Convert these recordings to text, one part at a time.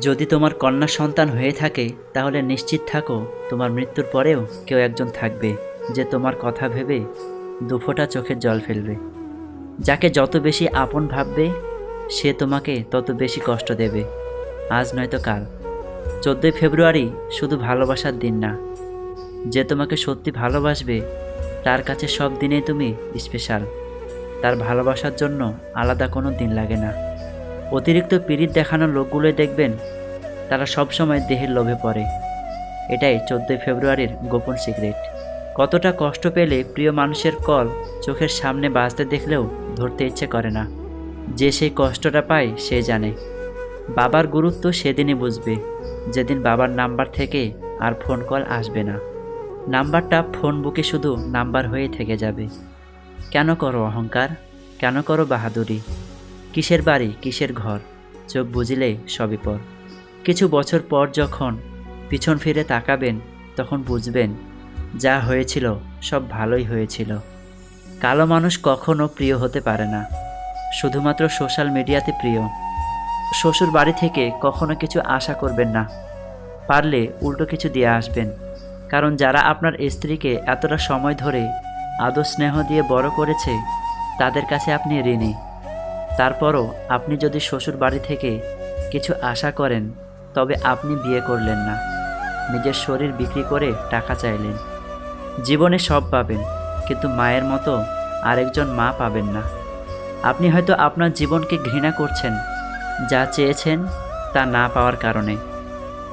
যদি তোমার কন্যা সন্তান হয়ে থাকে তাহলে নিশ্চিত থাকো তোমার মৃত্যুর পরেও কেউ একজন থাকবে যে তোমার কথা ভেবে দুফোঁটা চোখের জল ফেলবে। যাকে যত বেশি আপন ভাববে সে তোমাকে তত বেশি কষ্ট দেবে, আজ নয়তো কাল। 14ই ফেব্রুয়ারি শুধু ভালোবাসার দিন না, যে তোমাকে সত্যি ভালোবাসবে তার কাছে সব দিনেই তুমি স্পেশাল। তার ভালোবাসার জন্য আলাদা কোনো দিন লাগে না। অতিরিক্ত পীড়িত দেখানো লোকগুলোই দেখবেন তারা সবসময় দেহের লোভে পড়ে। এটাই 14ই ফেব্রুয়ারির গোপন সিক্রেট। কতটা কষ্ট পেলে প্রিয় মানুষের কল চোখের সামনে বাজতে দেখলেও ধরতে ইচ্ছে করে না। যে সেই কষ্টটা পায় সে জানে। বাবার গুরুত্ব সেদিনই বুঝবে যেদিন বাবার নাম্বার থেকে আর ফোন কল আসবে না। নাম্বারটা ফোন বুকে শুধু নাম্বার হয়ে থেকে যাবে। কেন করো অহংকার, কেন করো বাহাদুরি? কিসের বাড়ি কিসের ঘর, চোখ বুঝিলে সবই পর। কিছু বছর পর যখন পিছন ফিরে তাকাবেন তখন বুঝবেন যা হয়েছিল সব ভালোই হয়েছিল। কালো মানুষ কখনো প্রিয় হতে পারে না, শুধুমাত্র সোশ্যাল মিডিয়াতে প্রিয়। শ্বশুর বাড়ি থেকে কখনো কিছু আশা করবেন না, পারলে উল্টো কিছু দিয়ে আসবেন। কারণ যারা আপনার স্ত্রীকে এতটা সময় ধরে আদর স্নেহ দিয়ে বড় করেছে তাদের কাছে আপনি ঋণী। তারপরও আপনি যদি শ্বশুর বাড়ি থেকে কিছু আশা করেন তবে আপনি বিয়ে করলেন না, নিজের শরীর বিক্রি করে টাকা চাইলেন। জীবনে সব পাবেন কিন্তু মায়ের মতো আরেকজন মা পাবেন না। আপনি হয়তো আপনার জীবনকে ঘৃণা করছেন যা চেয়েছেন তা না পাওয়ার কারণে,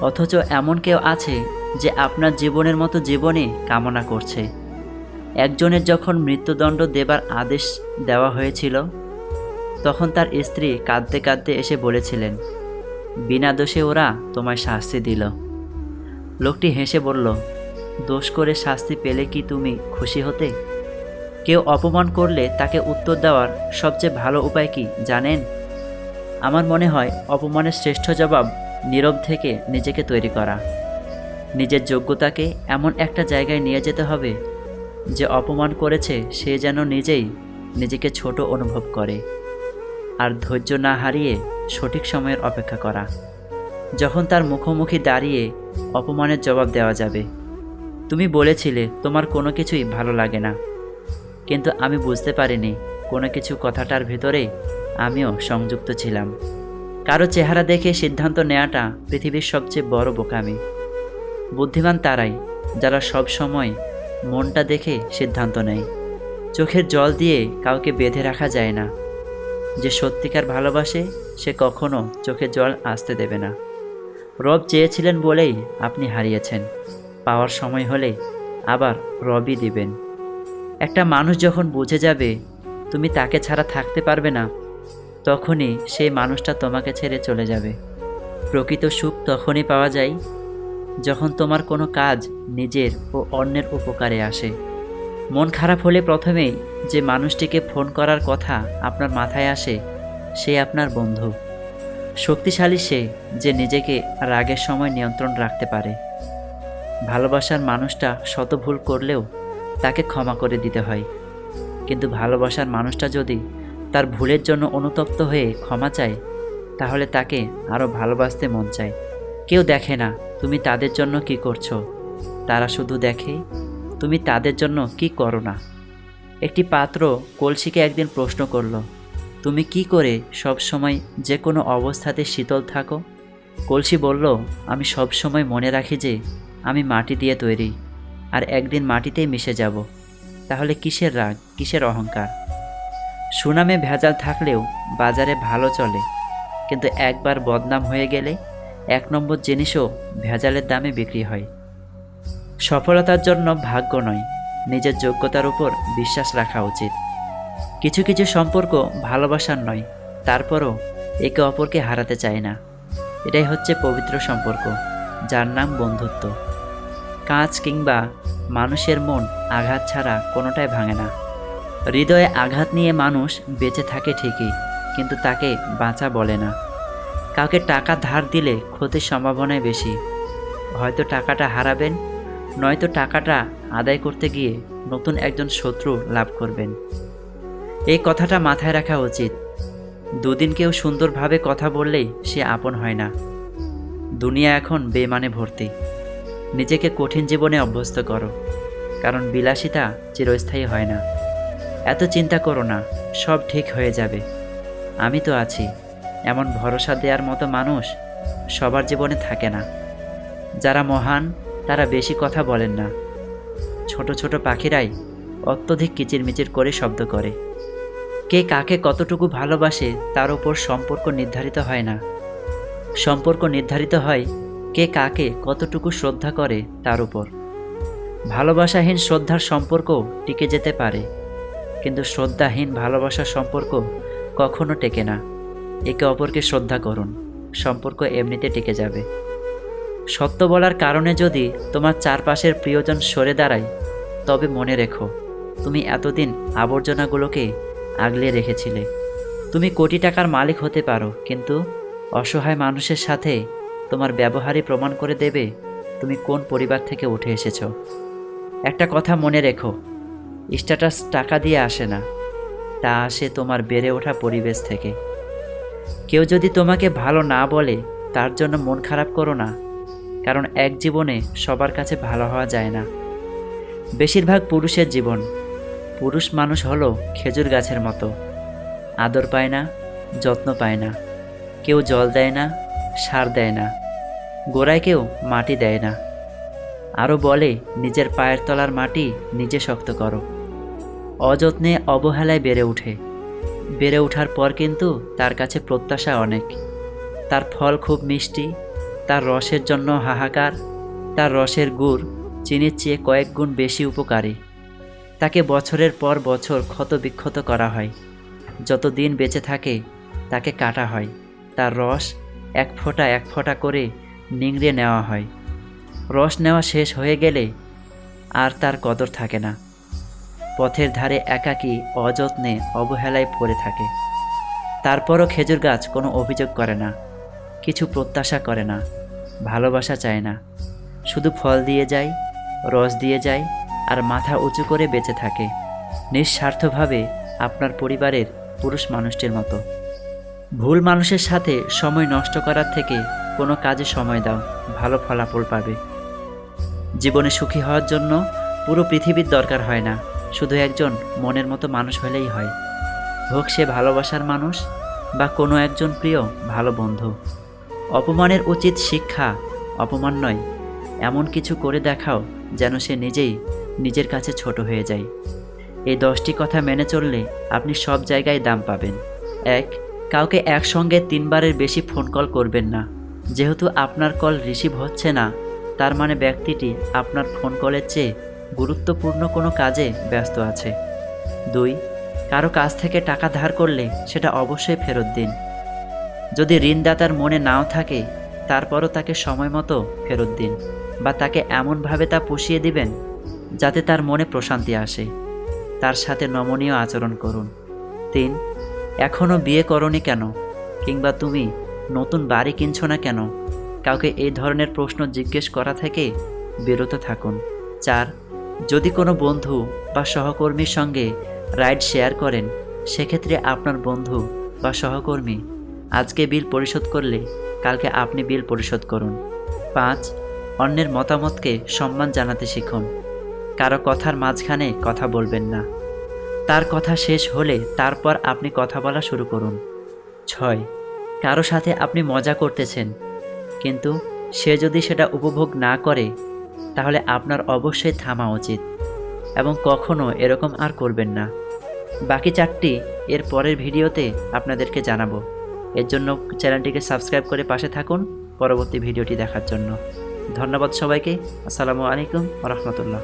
অথচ এমন কেউ আছে যে আপনার জীবনের মতো জীবনই কামনা করছে। একজনের যখন মৃত্যুদণ্ড দেবার আদেশ দেওয়া হয়েছিল তখন তার স্ত্রী কাঁদতে কাঁদতে এসে বলেছিলেন, বিনা দোষে ওরা তোমায় শাস্তি দিল। লোকটি হেসে বলল, দোষ করে শাস্তি পেলে কি তুমি খুশি হতে? কেউ অপমান করলে তাকে উত্তর দেওয়ার সবচেয়ে ভালো উপায় কি জানেন? আমার মনে হয় অপমানের শ্রেষ্ঠ জবাব নীরব থেকে নিজেকে তৈরি করা। নিজের যোগ্যতাকে এমন একটা জায়গায় নিয়ে যেতে হবে যে অপমান করেছে সে যেন নিজেই নিজেকে ছোট অনুভব করে। আর ধৈর্য না হারিয়ে সঠিক সময়ের অপেক্ষা করা, যখন তার মুখোমুখি দাঁড়িয়ে অপমানের জবাব দেওয়া যাবে। তুমি বলেছিলে তোমার কোনো কিছুই ভালো লাগে না, কিন্তু আমি বুঝতে পারিনি কোনো কিছু কথাটার ভিতরে আমিও সংযুক্ত ছিলাম। কারো চেহারা দেখে সিদ্ধান্ত নেওয়াটা পৃথিবীর সবচেয়ে বড় বোকামি। বুদ্ধিমান তারাই যারা সব সময় মনটা দেখে সিদ্ধান্ত নেয়। চোখের জল দিয়ে কাউকে বেঁধে রাখা যায় না। যে সত্যিকার ভালোবাসে সে কখনো চোখের জল আসতে দেবে না। রব চেয়েছিলেন বলেই আপনি হারিয়েছেন, পাওয়ার সময় হলে আবার রবই দিবেন। একটা মানুষ যখন বুঝে যাবে তুমি তাকে ছাড়া থাকতে পারবে না, তখনই সেই মানুষটা তোমাকে ছেড়ে চলে যাবে। প্রকৃত সুখ তখনই পাওয়া যায় যখন তোমার কোনো কাজ নিজের ও অন্যের উপকারে আসে। মন খারাপ হলে প্রথমেই যে মানুষটিকে ফোন করার কথা আপনার মাথায় আসে সে আপনার বন্ধু। শক্তিশালী সে যে নিজেকে রাগের সময় নিয়ন্ত্রণ রাখতে পারে। ভালোবাসার মানুষটা শত ভুল করলেও তাকে ক্ষমা করে দিতে হয়, কিন্তু ভালোবাসার মানুষটা যদি তার ভুলের জন্য অনুতপ্ত হয়ে ক্ষমা চায় তাহলে তাকে আরও ভালোবাসতে মন চায়। কেউ দেখে না তুমি তাদের জন্য কি করছো, তারা শুধু দেখে তুমি তাদের জন্য কি করো না। একটি পাত্র কলসিকে একদিন প্রশ্ন করল, তুমি কি করে সব সময় যে কোনো অবস্থাতে শীতল থাকো? কলসি বলল, আমি সব সময় মনে রাখি যে আমি মাটি দিয়ে তৈরি, আর একদিন মাটিতেই মিশে যাব। তাহলে কিসের রাগ, কিসের অহংকার? সুনামে ভেজাল থাকলেও বাজারে ভালো চলে, কিন্তু একবার বদনাম হয়ে গেলে 1 নম্বর জিনিসও ভেজালের দামে বিক্রি হয়। সফলতার জন্য ভাগ্য নয়, নিজের যোগ্যতার উপর বিশ্বাস রাখা উচিত। কিছু কিছু সম্পর্ক ভালোবাসার নয়, তারপরও একে অপরকে হারাতে চায় না। এটাই হচ্ছে পবিত্র সম্পর্ক, যার নাম বন্ধুত্ব। কাঁচ কিংবা মানুষের মন আঘাত ছাড়া কোনোটাই ভাঙে না। হৃদয়ে আঘাত নিয়ে মানুষ বেঁচে থাকে ঠিকই, কিন্তু তাকে বাঁচা বলে না। কাউকে টাকা ধার দিলে ক্ষতির সম্ভাবনাই বেশি। হয়তো টাকাটা হারাবেন, নয়তো টাকাটা আদায় করতে গিয়ে নতুন একজন শত্রু লাভ করবেন। এই কথাটা মাথায় রাখা উচিত। দুদিন কেউ সুন্দরভাবে কথা বললেই সে আপন হয় না। দুনিয়া এখন বেমানে ভর্তি। নিজেকে কঠিন জীবনে অভ্যস্ত করো, কারণ বিলাসিতা চিরস্থায়ী হয় না। এত চিন্তা করো না, সব ঠিক হয়ে যাবে, আমি তো আছি। এমন ভরসা দেওয়ার মতো মানুষ সবার জীবনে থাকে না। যারা মহান তারা বেশি কথা বলেন না। ছোট ছোট পাখিরাই অত্যধিক কিচিরমিচির করে শব্দ করে। কে কাকে কতটুকু ভালোবাসে তার উপর সম্পর্ক নির্ধারিত হয় না। সম্পর্ক নির্ধারিত হয় কে কাকে কতটুকু শ্রদ্ধা করে তার উপর। ভালোবাসাহীন শ্রদ্ধার সম্পর্ক টিকে যেতে পারে, কিন্তু শ্রদ্ধাহীন ভালোবাসার সম্পর্ক কখনো টেকে না। একে অপরকে শ্রদ্ধা করুন, সম্পর্ক এমনিতে টিকে যাবে। সত্য বলার কারণে যদি তোমার চারপাশের প্রিয়জন সরে দাঁড়ায়, তবে মনে রেখো তুমি এতদিন আবর্জনাগুলোকে আগলে রেখেছিলে। তুমি কোটি টাকার মালিক হতে পারো, কিন্তু অসহায় মানুষের সাথে তোমার ব্যবহারই প্রমাণ করে দেবে তুমি কোন পরিবার থেকে উঠে এসেছো। একটা কথা মনে রেখো, স্ট্যাটাস টাকা দিয়ে আসে না, তা আসে তোমার বেড়ে ওঠা পরিবেশ থেকে। কেউ যদি তোমাকে ভালো না বলে তার জন্য মন খারাপ করো না, কারণ এক জীবনে সবার কাছে ভালো হওয়া যায় না। বেশিরভাগ পুরুষের জীবন, পুরুষ মানুষ হলো খেজুর গাছের মতো, আদর পায় না, যত্ন পায় না, কেউ জল দেয় না, সার দেয় না, গোড়ায় কেউ মাটি দেয় না। আরও বলে নিজের পায়ের তলার মাটি নিজে শক্ত করো। অযত্নে অবহেলায় বেড়ে ওঠার পর কিন্তু তার কাছে প্রত্যাশা অনেক। তার ফল খুব মিষ্টি, তার রসের জন্য হাহাকার, তার রসের গুড় চিনির চেয়ে কয়েক গুণ বেশি উপকারী। তাকে বছরের পর বছর ক্ষতবিক্ষত করা হয়, যত দিন বেঁচে থাকে তাকে কাটা হয়, তার রস এক ফোঁটা করে নিংড়ে নেওয়া হয়। রস নেওয়া শেষ হয়ে গেলে আর তার কদর থাকে না। পথের ধারে একাকী অযত্নে অবহেলায় পড়ে থাকে। তারপরও খেজুর গাছ কোনো অভিযোগ করে না, কিছু প্রত্যাশা করে না, ভালোবাসা চায় না, শুধু ফল দিয়ে যায়, রস দিয়ে যায়, আর মাথা উঁচু করে বেঁচে থাকে নিঃস্বার্থভাবে আপনার পরিবারের পুরুষ মানুষটির মতো। ভুল মানুষের সাথে সময় নষ্ট করার থেকে কোনো কাজে সময় দাও, ভালো ফলাফল পাবে। জীবনে সুখী হওয়ার জন্য পুরো পৃথিবীর দরকার হয় না, শুধু একজন মনের মতো মানুষ হলেই হয়। হোক সে ভালোবাসার মানুষ বা কোনো একজন প্রিয় ভালো বন্ধু। অপমানের উচিত শিক্ষা, অপমান নয়। এমন কিছু করে দেখাও যেন সে নিজেই নিজের কাছে ছোট হয়ে যায়। এই 10টি কথা মেনে চললে আপনি সব জায়গায় দাম পাবেন। 1. কাউকে একসঙ্গে 3 বারের বেশি ফোন কল করবেন না। যেহেতু আপনার কল রিসিভ হচ্ছে না, তার মানে ব্যক্তিটি আপনার ফোন কলের চেয়ে গুরুত্বপূর্ণ কোনো কাজে ব্যস্ত আছে। 2. কারো কাছ থেকে টাকা ধার করলে সেটা অবশ্যই ফেরত দিন। যদি ঋণদাতার মনে নাও থাকে, তারপরও তাকে সময় মতো ফেরত দিন, বা তাকে এমনভাবে তা পুষিয়ে দিবেন যাতে তার মনে প্রশান্তি আসে। তার সাথে নমনীয় আচরণ করুন। 3. এখনও বিয়ে করোনি কেন, কিংবা তুমি নতুন বাড়ি কিনছো না কেন, কাউকে এই ধরনের প্রশ্ন জিজ্ঞেস করা থেকে বিরত থাকুন। 4. যদি কোনো বন্ধু বা সহকর্মীর সঙ্গে রাইড শেয়ার করেন, সেক্ষেত্রে আপনার বন্ধু বা সহকর্মী আজকে বিল পরিশোধ করলে কালকে আপনি বিল পরিশোধ করুন। 5. অন্যের মতামতকে সম্মান জানাতে শিখুন। কারো কথার মাঝখানে কথা বলবেন না। তার কথা শেষ হলে তারপর আপনি কথা বলা শুরু করুন। 6. কারো সাথে আপনি মজা করতেছেন, কিন্তু সে যদি সেটা উপভোগ না করে, তাহলে আপনার অবশ্যই থামা উচিত এবং কখনো এরকম আর করবেন না। বাকি 4টি এর পরের ভিডিওতে আপনাদেরকে জানাবো। এর জন্য চ্যানেলটিকে সাবস্ক্রাইব করে পাশে থাকুন পরবর্তী ভিডিওটি দেখার জন্য। ধন্যবাদ সবাইকে। আসসালামু আলাইকুম ওয়া রাহমাতুল্লাহ।